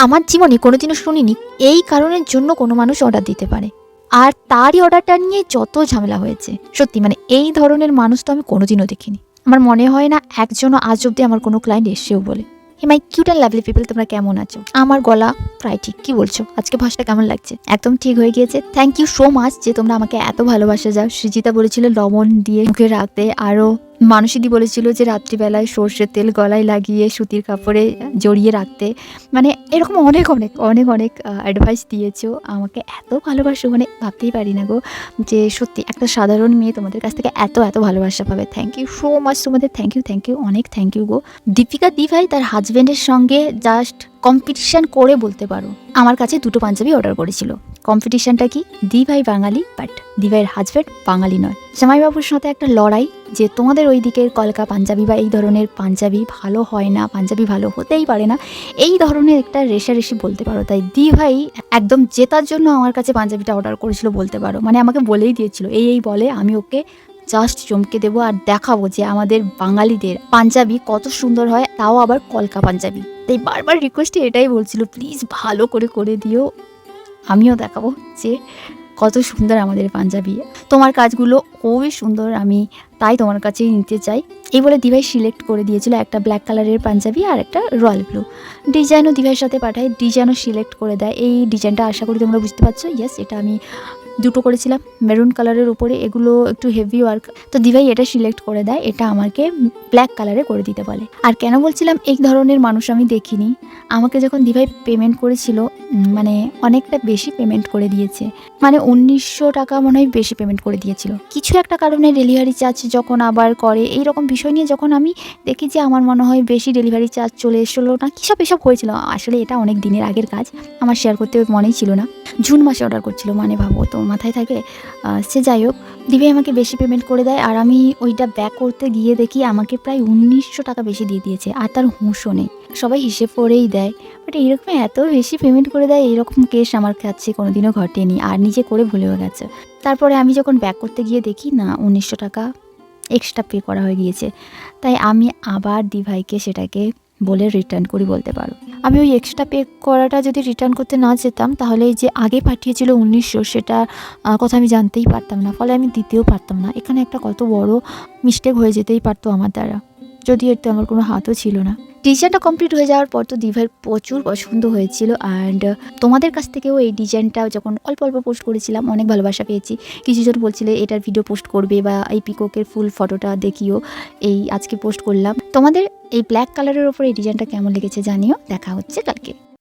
আমার জীবনে কোনোদিনও শুনিনি এই কারণের জন্য কোনো মানুষ অর্ডার দিতে পারে, আর তারই অর্ডারটা নিয়ে যত ঝামেলা হয়েছে। সত্যি মানে এই ধরনের মানুষ তো আমি কোনোদিনও দেখিনি। আমার মনে হয় না একজনও আজ অব্দি আমার কোনো ক্লায়েন্ট এসেও বলে, hey my cute and lovely people, তোমরা কেমন আছো? আমার গলা প্রায় ঠিক। কি বলছো? আজকে ভাষাটা কেমন লাগছে? একদম ঠিক হয়ে গিয়েছে। থ্যাংক ইউ সো মাচ যে তোমরা আমাকে এত ভালোবাসা যাও। সৃজিতা বলেছিল লবণ দিয়ে মুখে রাখতে, আরও মানসীদি বলেছিল যে রাত্রিবেলায় সর্ষের তেল গলায় লাগিয়ে সুতির কাপড়ে জড়িয়ে রাখতে। মানে এরকম অনেক অনেক অনেক অনেক অ্যাডভাইস দিয়েছো আমাকে। এত ভালোবাসো মানে ভাবতেই পারি না গো, যে সত্যি একটা সাধারণ মেয়ে তোমাদের কাছ থেকে এত এত ভালোবাসা পাবে। থ্যাংক ইউ সো মাচ তোমাদের, থ্যাংক ইউ অনেক থ্যাংক ইউ গো। দীপিকা দি ভাই তার হাজব্যান্ডের সঙ্গে জাস্ট কম্পিটিশান করে বলতে পারো আমার কাছে দুটো পাঞ্জাবি অর্ডার করেছিল। কম্পিটিশানটা কি? দি ভাই বাঙালি, বাট দি ভাইয়ের হাজব্যান্ড বাঙালি নয়। জামাইবাবুর সাথে একটা লড়াই, যে তোমাদের ওই দিকের কলকা পাঞ্জাবি বা এই ধরনের পাঞ্জাবি ভালো হয় না, পাঞ্জাবি ভালো হতেই পারে না, এই ধরনের একটা রেষারেষি বলতে পারো। তাই দি ভাই একদম জেতার জন্য আমার কাছে পাঞ্জাবিটা অর্ডার করেছিল বলতে পারো। মানে আমাকে বলেই দিয়েছিল এই বলে আমি ওকে জাস্ট চমকে দেবো আর দেখাবো যে আমাদের বাঙালিদের পাঞ্জাবি কত সুন্দর হয়, তাও আবার কলকা পাঞ্জাবি। তাই বারবার রিকোয়েস্টে এটাই বলছিল, প্লিজ ভালো করে দিও, আমিও দেখাবো যে কত সুন্দর আমাদের পাঞ্জাবি। তোমার কাজগুলো খুবই সুন্দর, আমি তাই তোমার কাছেই নিতে চাই। এই বলে দিভাই সিলেক্ট করে দিয়েছিল একটা ব্ল্যাক কালারের পাঞ্জাবি আর একটা রয়্যাল ব্লু। ডিজাইনও দিভাইয়ের সাথে পাঠায়, ডিজাইনও সিলেক্ট করে দেয়। এই ডিজাইনটা আশা করি তোমরা বুঝতে পারছো। ইয়েস, এটা আমি দুটো করেছিলাম মেরুন কালারের উপরে, এগুলো একটু হেভি ওয়ার্ক। তো দিভাই এটা সিলেক্ট করে দেয়, এটা আমাকে ব্ল্যাক কালারে করে দিতে বলে। আর কেন বলছিলাম এই ধরনের মানুষ আমি দেখিনি, আমাকে যখন দিভাই পেমেন্ট করেছিল মানে অনেকটা বেশি পেমেন্ট করে দিয়েছে, মানে 1900 টাকা মনে হয় বেশি পেমেন্ট করে দিয়েছিল। কিছু একটা কারণে ডেলিভারি চার্জ যখন আবার করে এইরকম বিষয় নিয়ে যখন আমি দেখি যে আমার মনে হয় বেশি ডেলিভারি চার্জ চলে এসেছিলো না, কী সব এসব হয়েছিল। আসলে এটা অনেক দিনের আগের কাজ, আমার শেয়ার করতে মনেই ছিল না। জুন মাসে অর্ডার করছিল, মানে ভাবো তো মাথায় থাকে। সে যাই হোক, দিভাই আমাকে বেশি পেমেন্ট করে দেয়, আর আমি ওইটা ব্যাক করতে গিয়ে দেখি আমাকে প্রায় 1900 টাকা বেশি দিয়ে দিয়েছে, আর তার হুঁশও নেই। সবাই হিসেব করেই দেয়, বাট এইরকম এত বেশি পেমেন্ট করে দেয় এরকম কেস আমার কাছে কোনোদিনও ঘটেনি, আর নিজে করে ভুলেও গেছে। তারপরে আমি যখন ব্যাক করতে গিয়ে দেখি না 1900 টাকা এক্সট্রা পে করা হয়ে গিয়েছে। তাই আমি আবার দিভাইকে সেটাকে বলে রিটার্ন করি বলতে পারো। আমি ওই এক্সট্রা পে করাটা যদি রিটার্ন করতে না যেতাম, তাহলে যে আগে পাঠিয়েছিল 1900 সেটা কথা আমি জানতেই পারতাম না, ফলে আমি দিতেও পারতাম না। এখানে একটা কত বড় মিস্টেক হয়ে যেতেই পারতো আমার দ্বারা, যদি এতে আমার কোনো হাতও ছিল না। ডিজাইনটা কমপ্লিট হয়ে যাওয়ার পর তো দিভাইয়ের প্রচুর পছন্দ হয়েছিল, অ্যান্ড তোমাদের কাছ থেকেও এই ডিজাইনটা যখন অল্প অল্প পোস্ট করেছিলাম অনেক ভালোবাসা পেয়েছি। কিছুজন বলছিলে এটার ভিডিও পোস্ট করবে বা এই পিককের ফুল ফটোটা দেখিও, এই আজকে পোস্ট করলাম। তোমাদের এই ব্ল্যাক কালারের ওপর এই ডিজাইনটা কেমন লেগেছে জানিও। দেখা হচ্ছে কালকে।